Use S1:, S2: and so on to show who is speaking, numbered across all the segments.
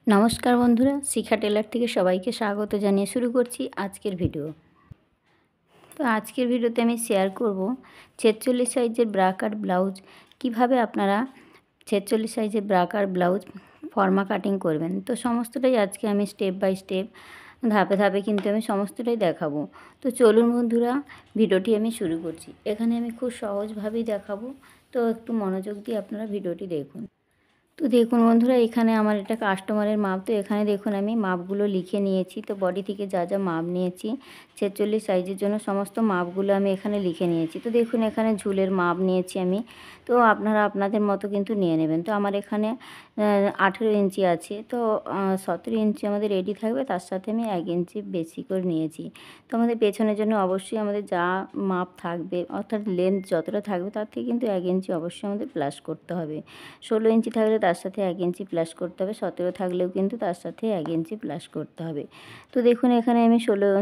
S1: নমস্কার বন্ধুরা, শিখা টেলার থেকে সবাইকে স্বাগত জানিয়ে শুরু করছি আজকের ভিডিও। তো আজকের ভিডিওতে আমি শেয়ার করব 46 সাইজের ব্রাকার ব্লাউজ কিভাবে আপনারা 46 সাইজের ব্রাকার ব্লাউজ ফর্মা কাটিং করবেন। তো সমস্তটাই আজকে আমি স্টেপ বাই স্টেপ ধাপে ধাপে কিন্তু আমি সমস্তটাই দেখাবো। তো চলুন বন্ধুরা, ভিডিওটি আমি শুরু করছি। এখানে আমি খুব সহজভাবেই দেখাবো, তো একটু মনোযোগ দিয়ে আপনারা ভিডিওটি দেখুন। তো দেখুন বন্ধুরা, এখানে আমার এটা কাস্টমারের মাপ। তো এখানে দেখুন আমি মাপগুলো লিখে নিয়েছি। তো বডি থেকে যা যা মাপ নিয়েছি 46 সাইজের জন্য সমস্ত মাপগুলো আমি এখানে লিখে নিয়েছি। তো দেখুন এখানে ঝুলের মাপ নিয়েছি আমি। তো আপনারা আপনাদের মতো কিন্তু নিয়ে নেবেন। তো আমার এখানে 18 ইঞ্চি আছে। তো 17 ইঞ্চি আমাদের রেডি থাকবে, তার সাথে আমি 1 ইঞ্চি বেশি করে নিয়েছি। তো আমাদের পেছনের জন্য অবশ্যই আমাদের যা মাপ থাকবে, অর্থাৎ লেন্থ যতটা থাকবে তার থেকে কিন্তু 1 ইঞ্চি অবশ্যই আমাদের প্লাস করতে হবে। 16 ইঞ্চি থাকলে তার সাথে 1 ইঞ্চি প্লাস করতে হবে, 17 থাকলেও কিন্তু তার সাথে 1 ইঞ্চি প্লাস করতে হবে। তো দেখুন এখানে আমি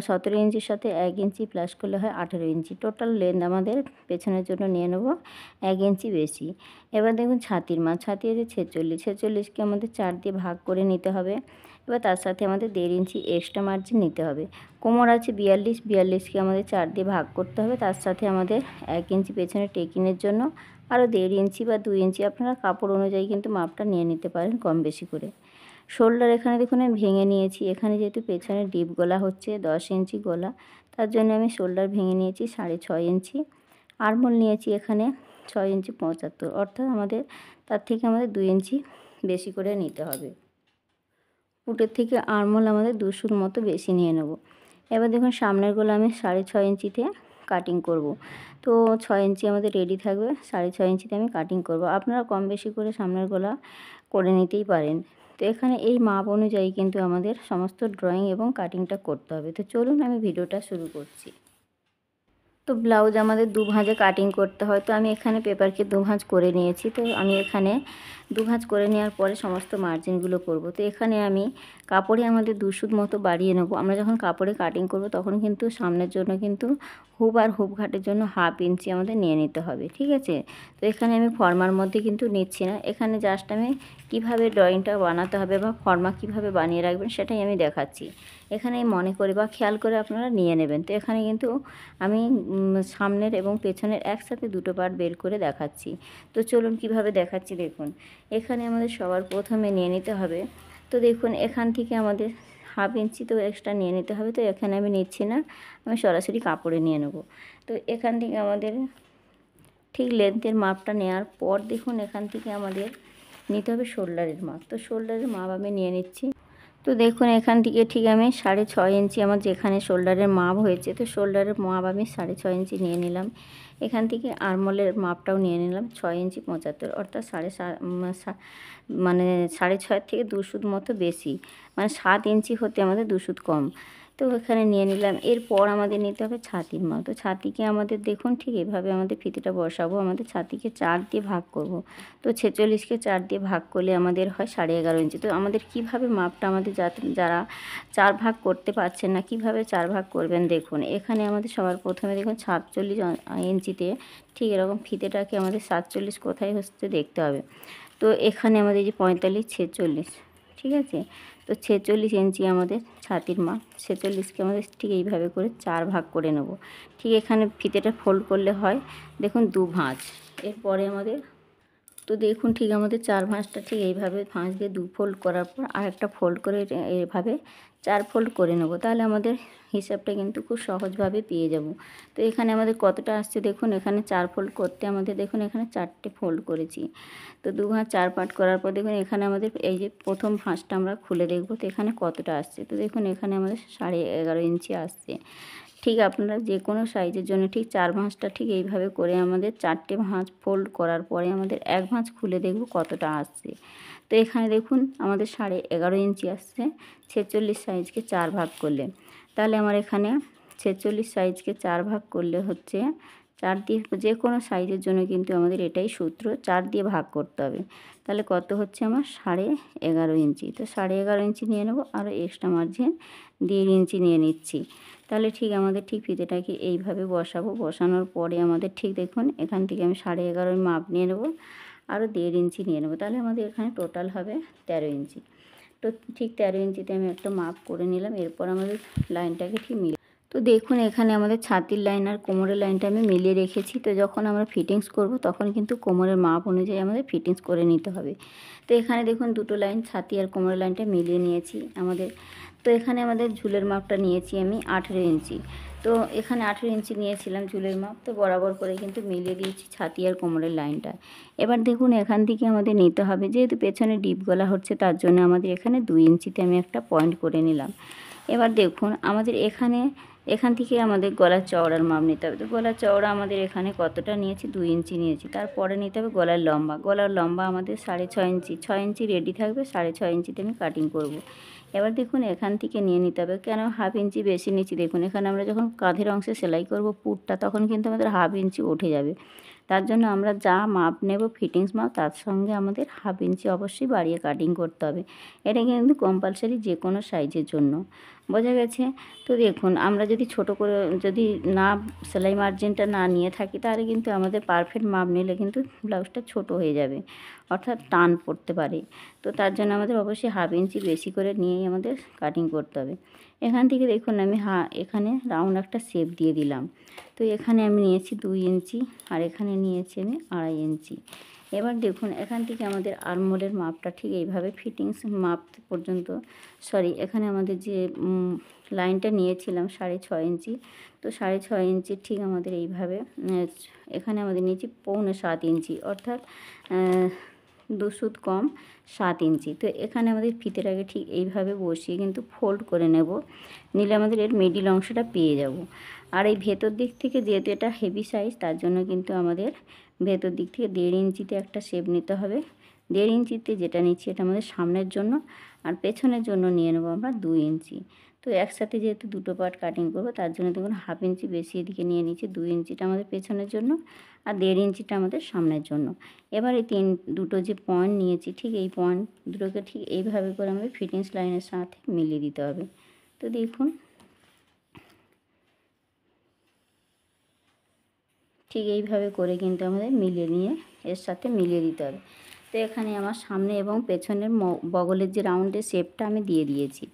S1: 17 ইঞ্চির সাথে 1 ইঞ্চি প্লাস করলে হয় 18 ইঞ্চি। টোটাল লেন্থ আমাদের পেছনের জন্য নিয়ে নেব 1 ইঞ্চি বেশি। এবার দেখুন ছাতির মাপ, ছাতি আছে 46কে আমাদের 4 দিয়ে ভাগ করে নিতে হবে। এবার তার সাথে আমাদের 1.5 ইঞ্চি এক্সট্রা মার্জিন নিতে হবে। কোমর আছে 42কে আমাদের 4 দিয়ে ভাগ করতে হবে। তার সাথে আমাদের 1 ইঞ্চি পেছনে টেকিনের জন্য আরও 1.5 ইঞ্চি বা 2 ইঞ্চি আপনারা কাপড় অনুযায়ী কিন্তু মাপটা নিয়ে নিতে পারেন কম বেশি করে। শোল্ডার এখানে দেখুন আমি ভেঙে নিয়েছি। এখানে যেহেতু পেছনে ডিপ গলা হচ্ছে 10 ইঞ্চি গলা, তার জন্য আমি শোল্ডার ভেঙে নিয়েছি 6.5 ইঞ্চি। আরমোল নিয়েছি এখানে 6 ইঞ্চি 75, অর্থাৎ আমাদের তার থেকে আমাদের 2 ইঞ্চি বেশি করে নিতে হবে। পুটের থেকে আরমোল আমাদের 2 সুত মতো বেশি নিয়ে নেব। এবার দেখুন সামনের গলা আমি 6.5 ইঞ্চিতে কাটিং করব। তো 6 ইঞ্চি আমাদের রেডি থাকবে, 6.5 ইঞ্চিতে আমি কাটিং করব। আপনারা কম বেশি করে সামনের গলা করে নিতেই পারেন। তো এখানে এই মাপ অনুযায়ী কিন্তু আমাদের সমস্ত ড্রয়িং এবং কাটিংটা করতে হবে। তো চলুন আমি ভিডিওটা শুরু করছি। তো ব্লাউজ আমাদের 2 ভাঁজে কাটিং করতে হয়। তো আমি এখানে পেপারকে 2 ভাঁজ করে নিয়েছি। তো আমি এখানে 2 ভাঁজ করে নেওয়ার পরে সমস্ত মার্জিনগুলো করব। তো এখানে আমি কাপড়ে আমাদের 2 সুত মতো বাড়িয়ে নেব। আমরা যখন কাপড়ে কাটিং করব তখন কিন্তু সামনের জন্য কিন্তু হুপ আর হুপ ঘাটের জন্য 1/2 ইঞ্চি আমাদের নিয়ে নিতে হবে, ঠিক আছে। তো এখানে আমি ফর্মার মধ্যে কিন্তু নিচ্ছি না। এখানে জাস্ট আমি কিভাবে ড্রয়িংটা বানাতে হবে বা ফর্মা কিভাবে বানিয়ে রাখবেন সেটাই আমি দেখাচ্ছি। এখানে মনে করে বা খেয়াল করে আপনারা নিয়ে নেবেন। তো এখানে কিন্তু আমি সামনের এবং পেছনের একসাথে দুটো পার্ট বের করে দেখাচ্ছি। তো চলুন কিভাবে দেখাচ্ছি দেখুন। এখানে আমাদের সবার প্রথমে নিয়ে নিতে হবে। তো দেখুন এখান থেকে আমাদের 1/2 ইঞ্চি তো এক্সট্রা নিয়ে নিতে হবে। তো এখানে আমি নিচ্ছি না, আমি সরাসরি কাপড়ে নিয়ে নেব। তো এখান থেকে আমাদের ঠিক লেন্থের মাপটা নেওয়ার পর দেখুন এখান থেকে আমাদের নিতে হবে শোল্ডারের মাপ। তো শোল্ডারের মাপ আমি নিয়ে নিচ্ছি। তো দেখুন এখান থেকে ঠিক আমি 6.5 ইঞ্চি আমার যেখানে শোল্ডারের মাপ হয়েছে, তো শোল্ডারের মাপ আমি 6.5 ইঞ্চি নিয়ে নিলাম। এখান থেকে আরমোলের মাপটাও নিয়ে নিলাম 6 ইঞ্চি 75, অর্থাৎ মানে 6.5 থেকে 2 সুত মতো বেশি, মানে 7 ইঞ্চি হতে আমাদের 2 সুত কম। তো এখানে নিয়ে নিলাম। এরপর আমাদের নিতে হবে ছাতির মাপ। তো ছাতিকে আমাদের দেখুন ঠিক এভাবে আমাদের ফিতেটা বসাবো। আমাদের ছাতিকে 4 দিয়ে ভাগ করব। তো 46কে 4 দিয়ে ভাগ করলে আমাদের হয় 11.5 ইঞ্চি। তো আমাদের কিভাবে মাপটা আমাদের যারা 4 ভাগ করতে পারছেন না কিভাবে 4 ভাগ করবেন দেখুন। এখানে আমাদের সবার প্রথমে দেখুন 47 ইঞ্চিতে ঠিক এরকম ফিতেটাকে আমাদের 47 কোথায় হচ্ছে দেখতে হবে। তো এখানে আমাদের যে 45 46, ঠিক আছে। তো 46 ইঞ্চি আমাদের ছাতির মাপ। 46কে আমাদের ঠিক এইভাবে করে 4 ভাগ করে নেব। ঠিক এখানে ফিতেটা ফোল্ড করলে হয় দেখুন 2 ভাঁজ। এরপরে আমাদের তো দেখুন ঠিক আমাদের 4 ভাঁজটা ঠিক এইভাবে ভাঁজ দিয়ে 2 ফোল্ড করার পর আরেকটা ফোল্ড করে এভাবে 4 ফোল্ড করে নেব। তাহলে আমাদের হিসাবটা কিন্তু খুব সহজভাবে পেয়ে যাব। তো এখানে আমাদের কতটা আসছে দেখুন। এখানে 4 ফোল্ড করতে আমাদের দেখুন এখানে 4টে ফোল্ড করেছি। তো 2 ভাঁজ 4 পার্ট করার পর দেখুন এখানে আমাদের এই যে প্রথম ভাঁজটা আমরা খুলে দেখব তো এখানে কতটা আসছে। তো দেখুন এখানে আমাদের 11.5 ইঞ্চি আসছে। ঠিক আপনারা যে কোনো সাইজের জন্য ঠিক 4 ভাঁজটা ঠিক এইভাবে করে আমাদের 4টে ভাঁজ ফোল্ড করার পরে আমাদের 1 ভাঁজ খুলে দেখব কতটা আসছে। তো এখানে দেখুন আমাদের 11.5 ইঞ্চি আসছে 46 সাইজকে 4 ভাগ করলে। তাহলে আমার এখানে 46 সাইজকে 4 ভাগ করলে হচ্ছে 4 দিয়ে যে কোনো সাইজের জন্য কিন্তু আমাদের এটাই সূত্র, 4 দিয়ে ভাগ করতে হবে। তাহলে কত হচ্ছে আমার 11.5 ইঞ্চি। তো 11.5 ইঞ্চি নিয়ে নেব, আরও এক্সট্রা মার্জিন 1.5 ইঞ্চি নিয়ে নিচ্ছি। তাহলে ঠিক আমাদের ঠিক ফিতেটাকে এইভাবে বসাবো। বসানোর পরে আমাদের ঠিক দেখুন এখান থেকে আমি 11.5 মাপ নিয়ে নেব, আরও 1.5 ইঞ্চি নিয়ে নেব। তাহলে আমাদের এখানে টোটাল হবে 13 ইঞ্চি। তো ঠিক 13 ইঞ্চিতে আমি একটা মাপ করে নিলাম। এরপর আমাদের লাইনটাকে ঠিক তো দেখুন এখানে আমাদের ছাতির লাইন আর কোমরের লাইনটা আমি মিলিয়ে রেখেছি। তো যখন আমরা ফিটিংস করব তখন কিন্তু কোমরের মাপ অনুযায়ী আমাদের ফিটিংস করে নিতে হবে। তো এখানে দেখুন দুটো লাইন ছাতি আর কোমরের লাইনটা মিলিয়ে নিয়েছি আমাদের। তো এখানে আমাদের ঝুলের মাপটা নিয়েছি আমি 18 ইঞ্চি। তো এখানে 18 ইঞ্চি নিয়েছিলাম ঝুলের মাপ। তো বরাবর করে কিন্তু মিলিয়ে দিয়েছি ছাতি আর কোমরের লাইনটা। এবার দেখুন এখান থেকে আমাদের নিতে হবে, যেহেতু পেছনে ডিপ গলা হচ্ছে তার জন্য আমাদের এখানে 2 ইঞ্চিতে আমি একটা পয়েন্ট করে নিলাম। এবার দেখুন আমাদের এখান থেকে আমাদের গলার চওড়ার মাপ নিতে হবে। তো গলার চওড়া আমাদের এখানে কতটা নিয়েছি, 2 ইঞ্চি নিয়েছি। তারপরে নিতে হবে গলার লম্বা আমাদের 6.5 ইঞ্চি। 6 ইঞ্চি রেডি থাকবে, 6.5 ইঞ্চিতে আমি কাটিং করব। এবার দেখুন এখান থেকে নিয়ে নিতে হবে, কেন হাফ ইঞ্চি বেশি নিচ্ছি দেখুন এখানে আমরা যখন কাঁধের অংশে সেলাই করব পুরটা, তখন কিন্তু আমাদের হাফ ইঞ্চি উঠে যাবে। তার জন্য আমরা যা মাপ নেব ফিটিংস মাপ, তার সঙ্গে আমাদের হাফ ইঞ্চি অবশ্যই বাড়িয়ে কাটিং করতে হবে। এটা কিন্তু কম্পালসারি যে কোনো সাইজের জন্য, বোঝা গেছে? তো দেখুন আমরা যদি ছোট করে যদি না সেলাই মার্জিনটা না নিয়ে থাকি, তাহলে কিন্তু আমাদের পারফেক্ট মাপ নিলে কিন্তু ব্লাউজটা ছোট হয়ে যাবে, অর্থাৎ টান পড়তে পারে। তো তার জন্য আমাদের অবশ্যই হাফ ইঞ্চি বেশি করে নিয়েই আমাদের কাটিং করতে হবে। এখান থেকে দেখুন আমি এখানে রাউন্ড একটা শেপ দিয়ে দিলাম। তো এখানে আমি নিয়েছি 2 ইঞ্চি আর এখানে নিয়েছি আমি 2.5 ইঞ্চি। এবার দেখুন এখান থেকে আমাদের আর্মহোলের মাপটা ঠিক এইভাবে ফিটিংস মাপ পর্যন্ত, এখানে আমাদের যে লাইনটা নিয়েছিলাম 6.5 ইঞ্চি, তো 6.5 ইঞ্চি ঠিক আমাদের এইভাবে এখানে আমাদের নিয়েছি 6.25 ইঞ্চি, অর্থাৎ 2 সুত কম 7 ইঞ্চি। তো এখানে আমাদের ফিতেটাকে ঠিক এইভাবে বসিয়ে কিন্তু ফোল্ড করে নিলে আমাদের এর মিডিল অংশটা পেয়ে যাব। আর এই ভেতর দিক থেকে যেহেতু এটা হেভি সাইজ, তার জন্য কিন্তু আমাদের ভেতর দিক থেকে 1.5 ইঞ্চিতে একটা শেপ নিতে হবে। 1.5 ইঞ্চিতে যেটা নিচ্ছি এটা আমাদের সামনের জন্য, আর পেছনের জন্য নিয়ে নেব আমরা 2 ইঞ্চি। তো একসাথে যেহেতু দুটো পার্ট কাটিং করবো, তার জন্য দেখুন হাফ ইঞ্চি বেশি এদিকে নিয়ে নিচ্ছি। 2 ইঞ্চিটা আমাদের পেছনের জন্য আর 1.5 ইঞ্চিটা আমাদের সামনের জন্য। এবার এই দুটো যে পয়েন্ট নিয়েছি, ঠিক এই পয়েন্ট দুটোকে ঠিক এইভাবে করে আমাদের ফিটিংস লাইনের সাথে মিলিয়ে দিতে হবে। তো দেখুন ঠিক এইভাবে করে কিন্তু আমাদের মিলিয়ে নিয়ে এর সাথে মিলিয়ে দিতে হবে। তো এখানে আমার সামনে এবং পেছনের বগলের যে রাউন্ডের শেপটা আমি দিয়ে দিয়েছি।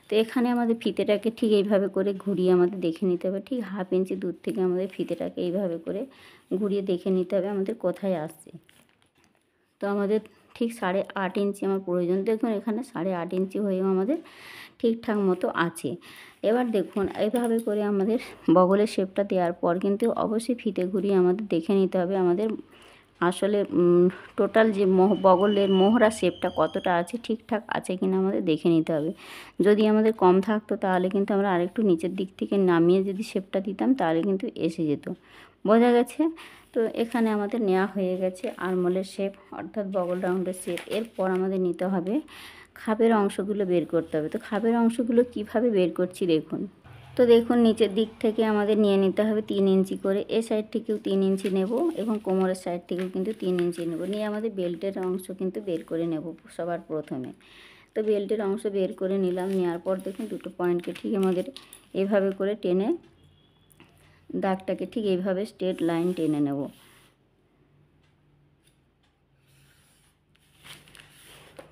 S1: তো এখানে আমাদের ফিতেটাকে ঠিক এইভাবে করে ঘুরিয়ে আমাদের দেখে নিতে হবে, ঠিক হাফ ইঞ্চি দূর থেকে আমাদের ফিতেটাকে এইভাবে করে ঘুরিয়ে দেখে নিতে হবে আমাদের কোথায় আসছে। তো আমাদের ঠিক 8.5 ইঞ্চি আমার প্রয়োজন। দেখুন এখানে 8.5 ইঞ্চি হয়েও আমাদের ঠিকঠাক মতো আছে। এবার দেখুন এইভাবে করে আমাদের বগলের শেপটা দেওয়ার পর কিন্তু অবশ্যই ফিতে ঘুরিয়ে আমাদের দেখে নিতে হবে আমাদের আসলে টোটাল যে বগলের মোহরা শেপটা কতটা আছে, ঠিকঠাক আছে কিনা আমাদের দেখে নিতে হবে। যদি আমাদের কম থাকতো তাহলে কিন্তু আমরা আরেকটু নিচের দিক থেকে নামিয়ে যদি শেপটা দিতাম তাহলে কিন্তু এসে যেত, বোঝা গেছে? তো এখানে আমাদের নেওয়া হয়ে গেছে আর্মহোলের শেপ, অর্থাৎ বগল রাউন্ডের শেপ। এরপর আমাদের নিতে হবে খাপের অংশগুলো বের করতে হবে। তো খাপের অংশগুলো কিভাবে বের করছি দেখুন। তো দেখুন নিচের দিক থেকে আমাদের নিয়ে নিতে হবে 3 ইঞ্চি করে, এ সাইড থেকেও 3 ইঞ্চি নেব এবং কোমরের সাইড থেকেও কিন্তু 3 ইঞ্চি নেব, নিয়ে আমাদের বেল্টের অংশ কিন্তু বের করে নেব সবার প্রথমে। তো বেল্টের অংশ বের করে নিলাম, নেওয়ার পর দেখুন দুটো পয়েন্টকে ঠিক আমাদের এভাবে করে টেনে দাগটাকে ঠিক এইভাবে স্ট্রেট লাইন টেনে নেব।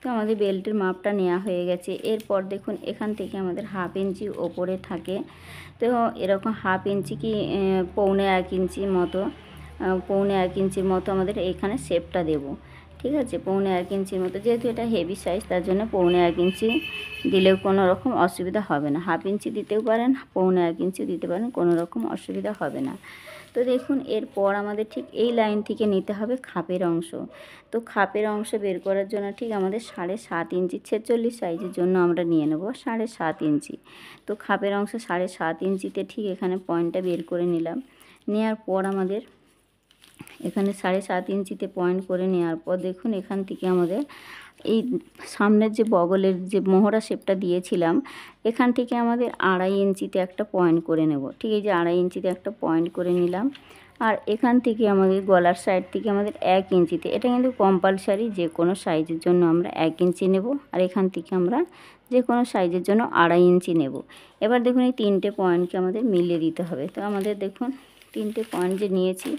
S1: তো আমাদের বেল্টের মাপটা নেওয়া হয়ে গেছে। এরপর দেখুন এখান থেকে আমাদের হাফ ইঞ্চি ওপরে থাকে, তো এরকম হাফ ইঞ্চি কি 1.25 ইঞ্চির মতো, 1.25 ইঞ্চির মতো আমাদের এখানে শেপটা দেব। ঠিক আছে, 1.25 ইঞ্চির মতো, যেহেতু এটা হেভি সাইজ তার জন্য 1.25 ইঞ্চি দিলেও কোনো রকম অসুবিধা হবে না। হাফ ইঞ্চি দিতেও পারেন, 1.25 ইঞ্চি দিতে পারেন, কোনো রকম অসুবিধা হবে না। তো দেখুন এরপর আমাদের ঠিক এই লাইন থেকে নিতে হবে খাপের অংশ। তো খাপের অংশ বের করার জন্য ঠিক আমাদের 7.5 ইঞ্চি 46 সাইজের জন্য আমরা নিয়ে নেব 7.5 ইঞ্চি। তো খাপের অংশ 7.5 ইঞ্চিতে ঠিক এখানে পয়েন্টটা বের করে নিলাম। নেওয়ার পর আমাদের এখানে 7.5 ইঞ্চিতে পয়েন্ট করে নেওয়ার পর দেখুন এখান থেকে আমাদের এই সামনের যে বগলের যে মোহরা শেপটা দিয়েছিলাম, এখান থেকে আমাদের 2.5 ইঞ্চিতে একটা পয়েন্ট করে নেব। ঠিক এই যে 2.5 ইঞ্চিতে একটা পয়েন্ট করে নিলাম। আর এখান থেকে আমাদের গলার সাইড থেকে আমাদের 1 ইঞ্চিতে, এটা কিন্তু কম্পালসারি যে কোনো সাইজের জন্য আমরা 1 ইঞ্চি নেব, আর এখান থেকে আমরা যে কোনো সাইজের জন্য 2.5 ইঞ্চি নেব। এবার দেখুন এই 3টে পয়েন্টকে আমাদের মিলিয়ে দিতে হবে। তো আমাদের দেখুন 3টে পয়েন্ট যে নিয়েছি,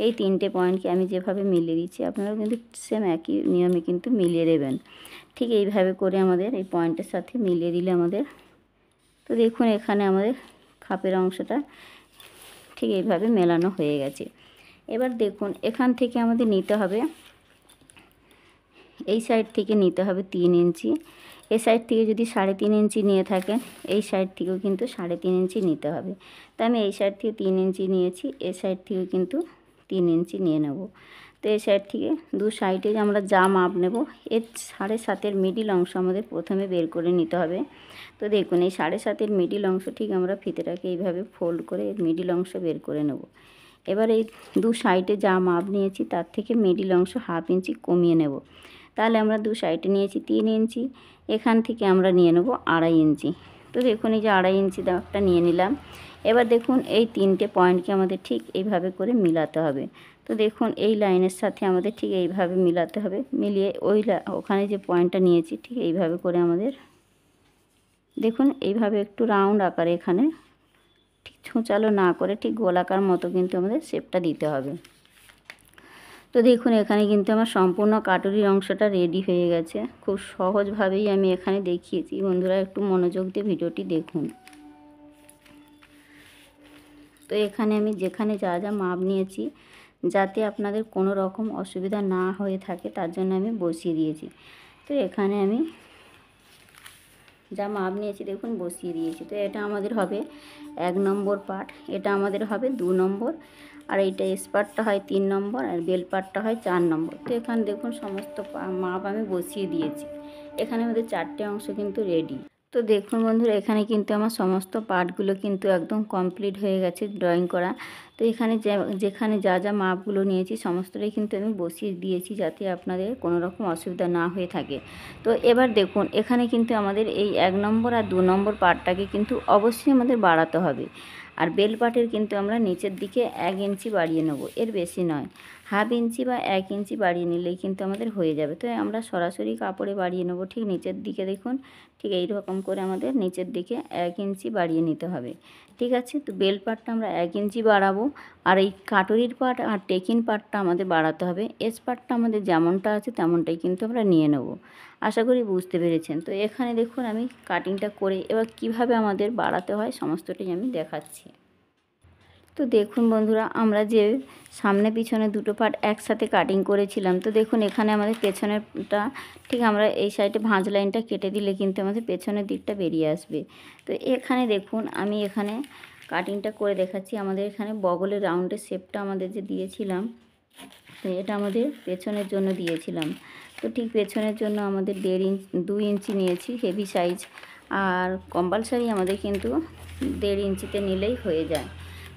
S1: এই 3টে পয়েন্টকে আমি যেভাবে মিলিয়ে দিচ্ছি আপনারাও কিন্তু সেম একই নিয়মে কিন্তু মিলিয়ে দেবেন। ঠিক এইভাবে করে আমাদের এই পয়েন্টের সাথে মিলিয়ে দিলে আমাদের, তো দেখুন এখানে আমাদের খাপের অংশটা ঠিক এইভাবে মেলানো হয়ে গেছে। এবার দেখুন এখান থেকে আমাদের নিতে হবে, এই সাইড থেকে নিতে হবে 3 ইঞ্চি। এই সাইড থেকে যদি 3.5 ইঞ্চি নিয়ে থাকেন, এই সাইড থেকেও কিন্তু 3.5 ইঞ্চি নিতে হবে। তো আমি এই সাইড থেকে 3 ইঞ্চি নিয়েছি, এই সাইড থেকেও কিন্তু 3 ইঞ্চি নিয়ে নেব। তো এই সাইড থেকে দু সাইডে আমরা যা মাপ নেব, এর 7.5-এর মিডিল অংশ আমাদের প্রথমে বের করে নিতে হবে। তো দেখুন এই 7.5-এর মিডিল অংশ ঠিক আমরা ফিতেটাকে এইভাবে ফোল্ড করে এর মিডিল অংশ বের করে নেব। এবার এই দু সাইডে যা মাপ নিয়েছি তার থেকে মিডিল অংশ 1/2 ইঞ্চি কমিয়ে নেব। তাহলে আমরা দু সাইডে নিয়েছি 3 ইঞ্চি, এখান থেকে আমরা নিয়ে নেব 2.5 ইঞ্চি। তো দেখুন এই যে 2.5 ইঞ্চি দাগটা নিয়ে নিলাম। এবার দেখুন এই 3টে পয়েন্টকে আমাদের ঠিক এইভাবে করে মিলাতে হবে। তো দেখুন এই লাইনের সাথে আমাদের ঠিক এইভাবে মিলাতে হবে, মিলিয়ে ওখানে যে পয়েন্টটা নিয়েছি ঠিক এইভাবে করে আমাদের দেখুন এইভাবে একটু রাউন্ড আকারে এখানে ঠিক ছোঁচালো না করে ঠিক গোলাকার মতো কিন্তু আমাদের শেপটা দিতে হবে। তো দেখুন এখানে কিন্তু আমার সম্পূর্ণ কাটুরির অংশটা রেডি হয়ে গেছে। খুব সহজভাবেই আমি এখানে দেখিয়েছি, বন্ধুরা একটু মনোযোগ দিয়ে ভিডিওটি দেখুন। তো এখানে আমি যেখানে যা যা মাপ নিয়েছি যাতে আপনাদের কোনো রকম অসুবিধা না হয়ে থাকে তার জন্য আমি বসিয়ে দিয়েছি। তো এখানে আমি যা মাপ নিয়েছি দেখুন বসিয়ে দিয়েছি। তো এটা আমাদের হবে 1 নম্বর পার্ট, এটা আমাদের হবে 2 নম্বর, আর এইটা এস পার্টটা হয় 3 নম্বর, আর বেল পার্টটা হয় 4 নম্বর। তো এখানে দেখুন সমস্ত মাপ আমি বসিয়ে দিয়েছি। এখানে আমাদের 4টে অংশ কিন্তু রেডি। তো দেখুন বন্ধুরা এখানে কিন্তু আমার সমস্ত পার্টগুলো কিন্তু একদম কমপ্লিট হয়ে গেছে ড্রয়িং করা। তো এখানে যেখানে যা যা মাপগুলো নিয়েছি সমস্তটাই কিন্তু আমি বসিয়ে দিয়েছি যাতে আপনাদের কোনো রকম অসুবিধা না হয়ে থাকে। তো এবার দেখুন এখানে কিন্তু আমাদের এই 1 নম্বর আর 2 নম্বর পার্টটাকে কিন্তু অবশ্যই আমাদের বাড়াতে হবে। আর বেল পার্টের কিন্তু আমরা নিচের দিকে 1 ইঞ্চি বাড়িয়ে নেব, এর বেশি নয়। 1/2 ইঞ্চি বা 1 ইঞ্চি বাড়িয়ে নিলেই কিন্তু আমাদের হয়ে যাবে। তো আমরা সরাসরি কাপড়ে বাড়িয়ে নেব ঠিক নিচের দিকে, দেখুন ঠিক এই রকম করে আমাদের নিচের দিকে 1 ইঞ্চি বাড়িয়ে নিতে হবে। ঠিক আছে, তো বেল পার্টটা আমরা 1 ইঞ্চি বাড়াবো, আর এই কাটুরির পার্ট আর টেকিন পার্টটা আমাদের বাড়াতে হবে। এস পার্টটা আমাদের যেমনটা আছে তেমনটাই কিন্তু আমরা নিয়ে নেব। আশা করি বুঝতে পেরেছেন। তো এখানে দেখুন আমি কাটিংটা করে এবার কিভাবে আমাদের বাড়াতে হয় সমস্তটাই আমি দেখাচ্ছি। তো দেখুন বন্ধুরা আমরা যে সামনে পিছনে দুটো পার্ট একসাথে কাটিং করেছিলাম, তো দেখুন এখানে আমাদের পেছনেরটা ঠিক আমরা এই সাইডে ভাঁজ লাইনটা কেটে দিলে কিন্তু আমাদের পেছনের দিকটা বেরিয়ে আসবে। তো এখানে দেখুন আমি এখানে কাটিংটা করে দেখাচ্ছি। আমাদের এখানে বগলের রাউন্ডের শেপটা আমাদের যে দিয়েছিলাম, তো এটা আমাদের পেছনের জন্য দিয়েছিলাম। তো ঠিক পেছনের জন্য আমাদের 2 ইঞ্চি নিয়েছি হেভি সাইজ, আর কম্পালসারি আমাদের কিন্তু 1.5 ইঞ্চিতে নিলেই হয়ে যায়।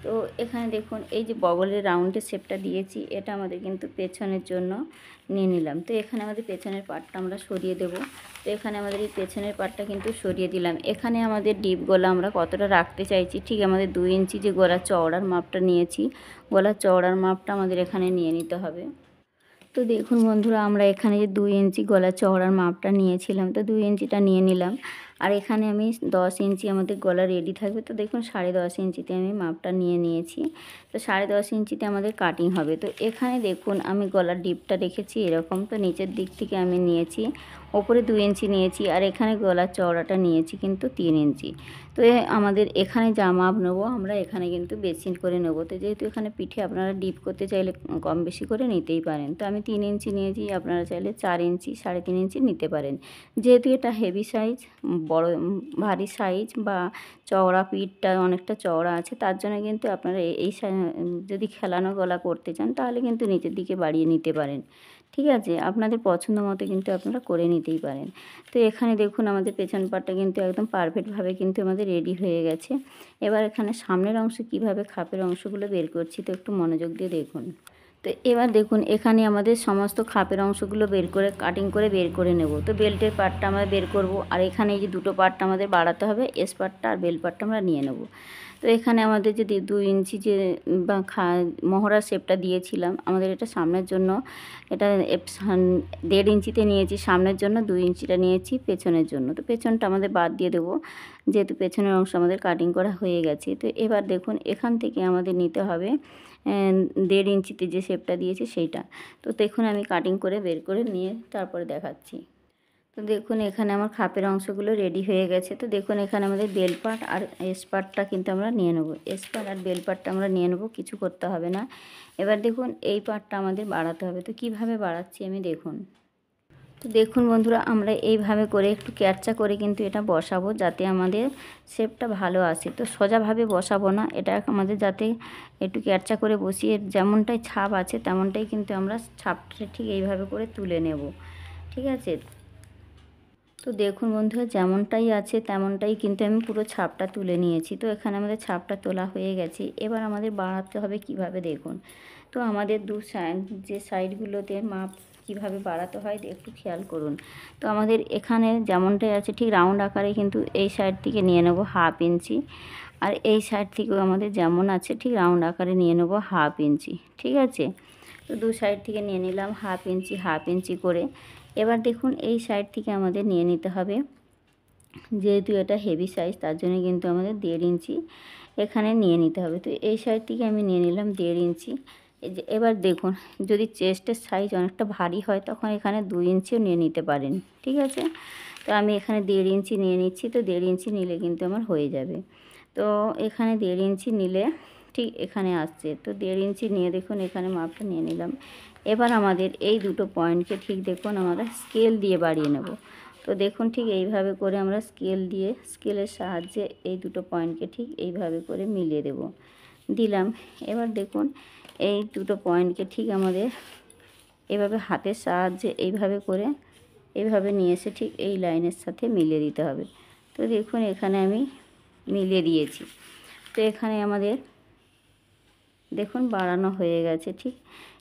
S1: তো এখানে দেখুন এই যে বগলের রাউন্ডের শেপটা দিয়েছি এটা আমাদের কিন্তু পেছনের জন্য নিয়ে নিলাম। তো এখানে আমাদের পেছনের পার্টটা আমরা সরিয়ে দেব। তো এখানে আমাদের এই পেছনের পার্টটা কিন্তু সরিয়ে দিলাম। এখানে আমাদের ডিপ গলা আমরা কতটা রাখতে চাইছি ঠিক আমাদের 2 ইঞ্চি যে গলার চওড়ার মাপটা নিয়েছি, গলার চওড়ার মাপটা আমাদের এখানে নিয়ে নিতে হবে। তো দেখুন বন্ধুরা আমরা এখানে যে 2 ইঞ্চি গলা চওড়ার মাপটা নিয়েছিলাম, তো 2 ইঞ্চিটা নিয়ে নিলাম। আর এখানে আমি 10 ইঞ্চি আমাদের গলা রেডি থাকবে। তো দেখুন 10.5 ইঞ্চিতে আমি মাপটা নিয়ে নিয়েছি। তো 10.5 ইঞ্চিতে আমাদের কাটিং হবে। তো এখানে দেখুন আমি গলার ডিপটা রেখেছি এরকম। তো নিচের দিক থেকে আমি নিয়েছি ওপরে 2 ইঞ্চি নিয়েছি, আর এখানে গলার চওড়াটা নিয়েছি কিন্তু 3 ইঞ্চি। তো আমাদের এখানে যা মাপ নেবো আমরা এখানে কিন্তু বেশি করে নেব। তো যেহেতু এখানে পিঠে আপনারা ডিপ করতে চাইলে কম বেশি করে নিতেই পারেন। তো আমি 3 ইঞ্চি নিয়েছি, আপনারা চাইলে 4 ইঞ্চি 3.5 ইঞ্চি নিতে পারেন। যেহেতু এটা হেভি সাইজ, বড় ভারী সাইজ বা চওড়া পিঠটা অনেকটা চওড়া আছে, তার জন্য কিন্তু আপনারা এই যদি খেলানো গলা করতে চান তাহলে কিন্তু নিচের দিকে বাড়িয়ে নিতে পারেন। ঠিক আছে, আপনাদের পছন্দ মতো কিন্তু আপনারা করে নিতেই পারেন। তো এখানে দেখুন আমাদের পেছন পাটটা কিন্তু একদম পারফেক্টভাবে কিন্তু আমাদের রেডি হয়ে গেছে। এবার এখানে সামনের অংশ কিভাবে খাপের অংশগুলো বের করছি তো একটু মনোযোগ দিয়ে দেখুন। তো এবার দেখুন এখানে আমাদের সমস্ত খাপের অংশগুলো বের করে কাটিং করে বের করে নেব। তো বেল্টের পার্টটা আমরা বের করব, আর এখানে এই যে দুটো পার্টটা আমাদের বাড়াতে হবে, এস পার্টটা আর বেল পার্টটা আমরা নিয়ে নেব। তো এখানে আমাদের যে 2 ইঞ্চি যে মহড়া শেপটা দিয়েছিলাম আমাদের এটা সামনের জন্য, এটা 1.5 ইঞ্চিতে নিয়েছি সামনের জন্য, 2 ইঞ্চিটা নিয়েছি পেছনের জন্য। তো পেছনটা আমাদের বাদ দিয়ে দেবো যেহেতু পেছনের অংশ আমাদের কাটিং করা হয়ে গেছে। তো এবার দেখুন এখান থেকে আমাদের নিতে হবে 1.5 ইঞ্চিতে যে শেপটা দিয়েছি সেইটা। তো দেখুন আমি কাটিং করে বের করে নিয়ে তারপরে দেখাচ্ছি। তো দেখুন এখানে আমার খাপের অংশগুলো রেডি হয়ে গেছে। তো দেখুন এখানে আমাদের বেল পার্ট আর এস পার্টটা কিন্তু আমরা নিয়ে নেব। এস পার্ট আর বেল পার্টটা আমরা নিয়ে নেব, কিছু করতে হবে না। এবার দেখুন এই পার্টটা আমাদের বাড়াতে হবে। তো কিভাবে বাড়াচ্ছি আমি দেখুন। তো দেখুন বন্ধুরা, আমরা এইভাবে করে একটু ক্যারচা করে কিন্তু এটা বসাবো, যাতে আমাদের শেপটা ভালো আসে। তো সোজাভাবে বসাবো না, এটা আমাদের যাতে একটু ক্যারচা করে বসিয়ে যেমনটাই ছাপ আছে তেমনটাই কিন্তু আমরা ছাপটা ঠিক এইভাবে করে তুলে নেব, ঠিক আছে। তো দেখুন বন্ধুরা, যেমনটাই আছে তেমনটাই কিন্তু আমি পুরো ছাপটা তুলে নিয়েছি। তো এখানে আমাদের ছাপটা তোলা হয়ে গেছে। এবার আমাদের বাড়াতে হবে কিভাবে দেখুন। তো আমাদের দু সাইড যে সাইডগুলোতে মাপ কিভাবে বাড়াতে হয় একটু খেয়াল করুন। তো আমাদের এখানে যেমনটাই আছে ঠিক রাউন্ড আকারে কিন্তু এই সাইড থেকে নিয়ে নেব 1/2 ইঞ্চি, আর এই সাইড থেকেও আমাদের যেমন আছে ঠিক রাউন্ড আকারে নিয়ে নেব 1/2 ইঞ্চি, ঠিক আছে। তো দু সাইড থেকে নিয়ে নিলাম 1/2 ইঞ্চি 1/2 ইঞ্চি করে। এবার দেখুন এই সাইড থেকে আমাদের নিয়ে নিতে হবে, যেহেতু এটা হেভি সাইজ তার জন্য কিন্তু আমাদের 1.5 ইঞ্চি এখানে নিয়ে নিতে হবে। তো এই সাইড থেকে আমি নিয়ে নিলাম 1.5 ইঞ্চি। এবার দেখুন যদি চেস্টের সাইজ অনেকটা ভারী হয় তখন এখানে 2 ইঞ্চিও নিয়ে নিতে পারেন, ঠিক আছে। তো আমি এখানে 1.5 ইঞ্চি নিয়ে নিচ্ছি। তো 1.5 ইঞ্চি নিলে কিন্তু আমার হয়ে যাবে। তো এখানে 1.5 ইঞ্চি নিলে ঠিক এখানে আসছে। তো 1.5 ইঞ্চি নিয়ে দেখুন এখানে মাপটা নিয়ে নিলাম। এবার আমাদের এই দুটো পয়েন্টকে ঠিক দেখুন আমরা স্কেল দিয়ে বাড়িয়ে নেব। তো দেখুন ঠিক এইভাবে করে আমরা স্কেলের সাহায্যে এই দুটো পয়েন্টকে ঠিক এইভাবে করে মিলিয়ে দেব, দিলাম। এবার দেখুন এই দুটো পয়েন্টকে ঠিক আমাদের এভাবে হাতের সাহায্যে এইভাবে নিয়ে এসে ঠিক এই লাইনের সাথে মিলিয়ে দিতে হবে। তো দেখুন এখানে আমি মিলিয়ে দিয়েছি। তো এখানে আমাদের দেখুন বাড়ানো হয়ে গেছে ঠিক।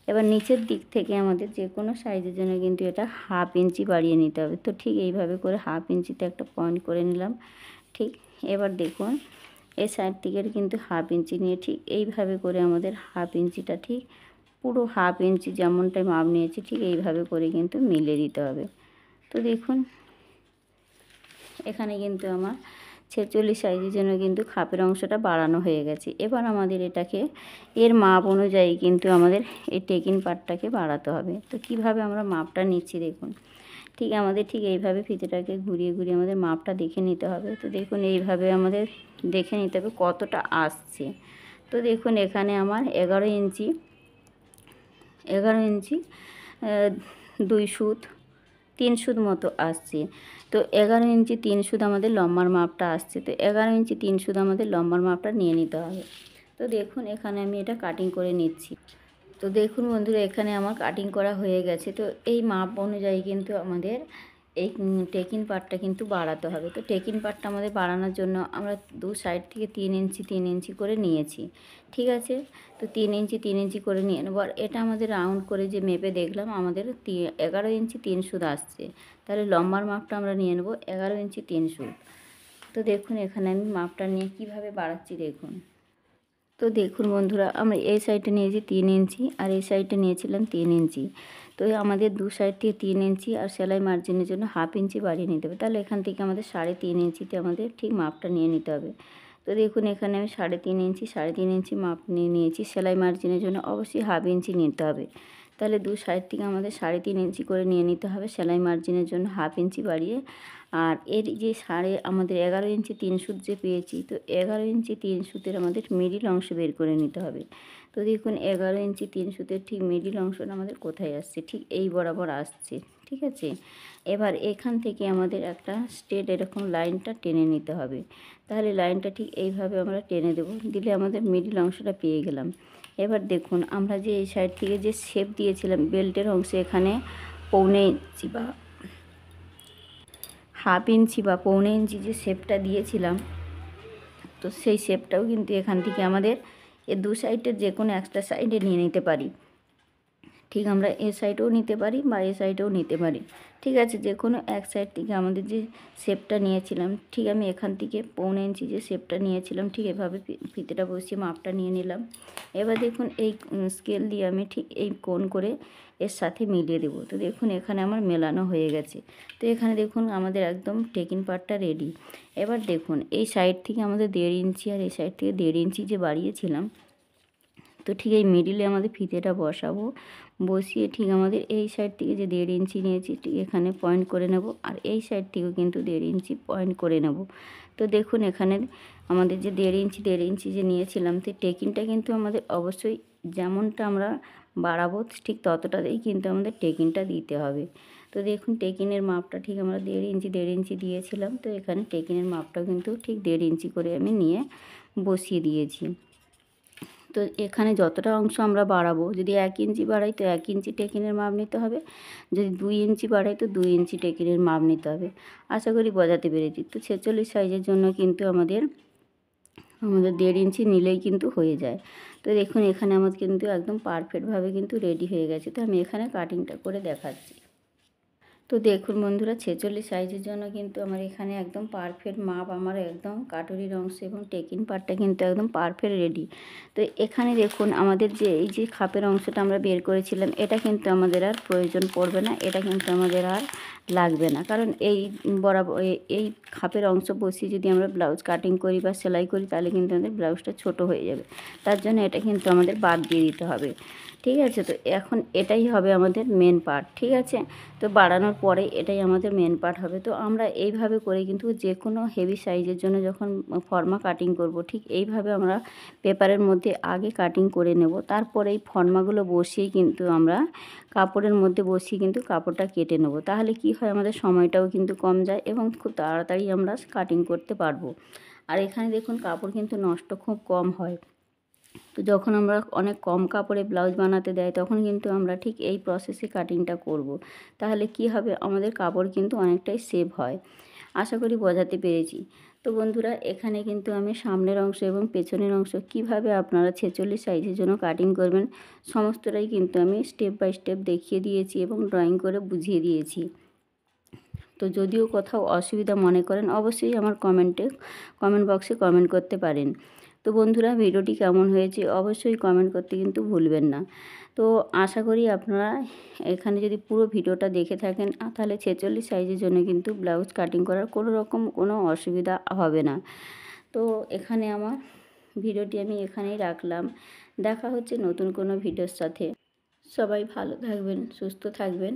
S1: এবার নিচের দিক থেকে আমাদের যে কোনো সাইজের জন্য কিন্তু এটা 1/2 ইঞ্চি বাড়িয়ে নিতে হবে। তো ঠিক এইভাবে করে 1/2 ইঞ্চিতে একটা পয়েন্ট করে নিলাম, ঠিক। এবার দেখুন এই সাইড থেকে কিন্তু 1/2 ইঞ্চি নিয়ে ঠিক এইভাবে করে আমাদের 1/2 ইঞ্চিটা ঠিক পুরো 1/2 ইঞ্চি যেমনটাই মাপ নিয়েছি ঠিক এইভাবে করে কিন্তু মিলিয়ে দিতে হবে। তো দেখুন এখানে কিন্তু আমার 46 সাইজের জন্য কিন্তু খাপের অংশটা বাড়ানো হয়ে গেছে। এবার আমাদের এটাকে এর মাপ অনুযায়ী কিন্তু আমাদের এই টেকিং পার্টটাকে বাড়াতে হবে। তো কিভাবে আমরা মাপটা নিচ্ছি দেখুন। ঠিক আমাদের ঠিক এইভাবে ফিতেটাকে ঘুরিয়ে ঘুরিয়ে আমাদের মাপটা দেখে নিতে হবে। তো দেখুন এইভাবে আমাদের দেখে নিতে হবে কতটা আসছে। তো দেখুন এখানে আমার 11 ইঞ্চি 2 সুত 3 সুত মতো আসছে। তো 11 ইঞ্চি 3 সুত আমাদের লম্বার মাপটা আসছে। তো 11 ইঞ্চি 3 সুত আমাদের লম্বার মাপটা নিয়ে নিতে হবে। তো দেখুন এখানে আমি এটা কাটিং করে নিচ্ছি। তো দেখুন বন্ধুরা এখানে আমার কাটিং করা হয়ে গেছে। তো এই মাপ অনুযায়ী কিন্তু আমাদের এই টেকিং পার্টটা কিন্তু বাড়াতে হবে। তো টেকিং পার্টটা আমাদের বাড়ানোর জন্য আমরা দু সাইড থেকে 3 ইঞ্চি 3 ইঞ্চি করে নিয়েছি, ঠিক আছে। তো 3 ইঞ্চি 3 ইঞ্চি করে নিয়ে নেব। আর এটা আমাদের রাউন্ড করে যে মেপে দেখলাম আমাদের 11 ইঞ্চি 3 সুত আসছে। তাহলে লম্বার মাপটা আমরা নিয়ে নেব 11 ইঞ্চি 3 সুত। তো দেখুন এখানে আমি মাপটা নিয়ে কিভাবে বাড়াচ্ছি দেখুন। তো দেখুন বন্ধুরা, আমরা এই সাইডে নিয়েছি 3 ইঞ্চি আর এই সাইডে নিয়েছিলাম 3 ইঞ্চি। তো আমাদের দু সাইড থেকে 3 ইঞ্চি আর সেলাই মার্জিনের জন্য 1/2 ইঞ্চি বাড়িয়ে নিতে হবে। তাহলে এখান থেকে আমাদের 3.5 ইঞ্চিতে আমাদের ঠিক মাপটা নিয়ে নিতে হবে। তো দেখুন এখানে আমি 3.5 ইঞ্চি মাপ নিয়ে নিয়েছি। সেলাই মার্জিনের জন্য অবশ্যই 1/2 ইঞ্চি নিতে হবে। তাহলে দু সাইড থেকে আমাদের 3.5 ইঞ্চি করে নিয়ে নিতে হবে সেলাই মার্জিনের জন্য 1/2 ইঞ্চি বাড়িয়ে। আর এর যে আমাদের 11 ইঞ্চি 3 সুত যে পেয়েছি, তো 11 ইঞ্চি 3 সুতের আমাদের মিডিল অংশ বের করে নিতে হবে। তো দেখুন 11 ইঞ্চি 3 সুতের ঠিক মিডিল অংশটা আমাদের কোথায় আসছে, ঠিক এই বরাবর আসছে, ঠিক আছে। এবার এখান থেকে আমাদের একটা স্ট্রেট এরকম লাইনটা টেনে নিতে হবে। তাহলে লাইনটা ঠিক এইভাবে আমরা টেনে দেব, দিলে আমাদের মিডিল অংশটা পেয়ে গেলাম। এবার দেখুন আমরা যে এই সাইড থেকে যে শেপ দিয়েছিলাম বেল্টের অংশে এখানে 1.25 ইঞ্চি বা 1/2 ইঞ্চি বা 1.25 ইঞ্চি যে শেপটা দিয়েছিলাম, তো সেই শেপটাও কিন্তু এখান থেকে আমাদের এর দু সাইডের যে কোনো একটা সাইডে নিয়ে নিতে পারি। ঠিক আমরা এ সাইডেও নিতে পারি বা এ সাইডেও নিতে পারি, ঠিক আছে। যে কোনো এক সাইড থেকে আমাদের যে শেপটা নিয়েছিলাম ঠিক আমি এখান থেকে 1.25 ইঞ্চি যে শেপটা নিয়েছিলাম ঠিক এভাবে ফিতেটা বসিয়ে মাপটা নিয়ে নিলাম। এবার দেখুন এই স্কেল দিয়ে আমি ঠিক এই কোণ করে এর সাথে মিলিয়ে দেবো। তো দেখুন এখানে আমার মেলানো হয়ে গেছে। তো এখানে দেখুন আমাদের একদম টেকিং পার্টটা রেডি। এবার দেখুন এই সাইড থেকে আমাদের 1.5 ইঞ্চি আর এই সাইড থেকে 1.5 ইঞ্চি যে বাড়িয়েছিলাম, তো ঠিক এই মিডিলে আমাদের ফিতেটা বসাবো, বসিয়ে ঠিক আমাদের এই সাইড থেকে যে 1.5 ইঞ্চি নিয়েছি ঠিক এখানে পয়েন্ট করে নেব, আর এই সাইড থেকেও কিন্তু 1.5 ইঞ্চি পয়েন্ট করে নেব। তো দেখুন এখানে আমাদের যে 1.5 ইঞ্চি যে নিয়েছিলাম, তো টেকিংটা কিন্তু আমাদের অবশ্যই যেমনটা আমরা বাড়াবো ঠিক ততটাতেই কিন্তু আমাদের টেকিংটা দিতে হবে। তো দেখুন টেকিনের মাপটা ঠিক আমরা 1.5 ইঞ্চি দিয়েছিলাম, তো এখানে টেকিনের মাপটা কিন্তু ঠিক 1.5 ইঞ্চি করে আমি নিয়ে বসিয়ে দিয়েছি। তো এখানে যতটা অংশ আমরা বাড়াবো, যদি 1 ইঞ্চি বাড়াই তো 1 ইঞ্চি টেকিনের মাপ নিতে হবে, যদি 2 ইঞ্চি বাড়াই তো 2 ইঞ্চি টেকিনের মাপ নিতে হবে। আশা করি বোঝাতে পেরেছি। তো 46 সাইজের জন্য কিন্তু আমাদের 1.5 ইঞ্চি নিলেই কিন্তু হয়ে যায়। তো দেখুন এখানে আমার কিন্তু একদম পারফেক্টভাবে কিন্তু রেডি হয়ে গেছে। তো আমি এখানে কাটিংটা করে দেখাচ্ছি। তো দেখুন বন্ধুরা 46 সাইজের জন্য কিন্তু আমার এখানে একদম পারফেক্ট মাপ, আমার একদম কাটুরির অংশ এবং টেকিং পার্টটা কিন্তু একদম পারফেক্ট রেডি। তো এখানে দেখুন আমাদের যে এই যে খাপের অংশটা আমরা বের করেছিলাম, এটা কিন্তু আমাদের আর প্রয়োজন পড়বে না, এটা কিন্তু আমাদের আর লাগবে না, কারণ এই বরাবর এই খাপের অংশ বসিয়ে যদি আমরা ব্লাউজ কাটিং করি বা সেলাই করি তাহলে কিন্তু আমাদের ব্লাউজটা ছোট হয়ে যাবে। তার জন্য এটা কিন্তু আমাদের বাদ দিয়ে দিতে হবে। ঠিক আছে, তো এখন এটাই হবে আমাদের মেন পার্ট। ঠিক আছে, তো বাড়ানোর পরে এটাই আমাদের মেন পার্ট হবে। তো আমরা এইভাবে করে কিন্তু যে কোনো হেভি সাইজের জন্য যখন ফর্মা কাটিং করব, ঠিক এইভাবে আমরা পেপারের মধ্যে আগে কাটিং করে নেব, তারপরে এই ফর্মাগুলো বসিয়ে কিন্তু আমরা কাপড়ের মধ্যে বসিয়ে কিন্তু কাপড়টা কেটে নেব। তাহলে কি হয়, আমাদের সময়টাও কিন্তু কম যায় এবং খুব তাড়াতাড়ি আমরা কাটিং করতে পারবো। আর এখানে দেখুন কাপড় কিন্তু নষ্ট খুব কম হয়। তো যখন আমরা অনেক কম কাপড়ে ব্লাউজ বানাতে দেয় তখন কিন্তু আমরা ঠিক এই প্রসেসে কাটিংটা করব। তাহলে কি হবে, আমাদের কাপড় কিন্তু অনেকটাই সেভ হয়। আশা করি বোঝাতে পেরেছি। তো বন্ধুরা এখানে কিন্তু আমি সামনের অংশ এবং পেছনের অংশ কিভাবে আপনারা 46 সাইজের জন্য কাটিং করবেন সমস্তটাই কিন্তু আমি স্টেপ বাই স্টেপ দেখিয়ে দিয়েছি এবং ড্রয়িং করে বুঝিয়ে দিয়েছি। তো যদিও কোথাও অসুবিধা মনে করেন অবশ্যই আমার কমেন্ট বক্সে কমেন্ট করতে পারেন। তো বন্ধুরা ভিডিওটি কেমন হয়েছে অবশ্যই কমেন্ট করতে কিন্তু ভুলবেন না। তো আশা করি আপনারা এখানে যদি পুরো ভিডিওটা দেখে থাকেন তাহলে 46 সাইজের জন্য কিন্তু ব্লাউজ কাটিং করার কোনো অসুবিধা হবে না। তো এখানে আমার ভিডিওটি আমি এখানেই রাখলাম। দেখা হচ্ছে নতুন কোনো ভিডিওর সাথে। সবাই ভালো থাকবেন, সুস্থ থাকবেন।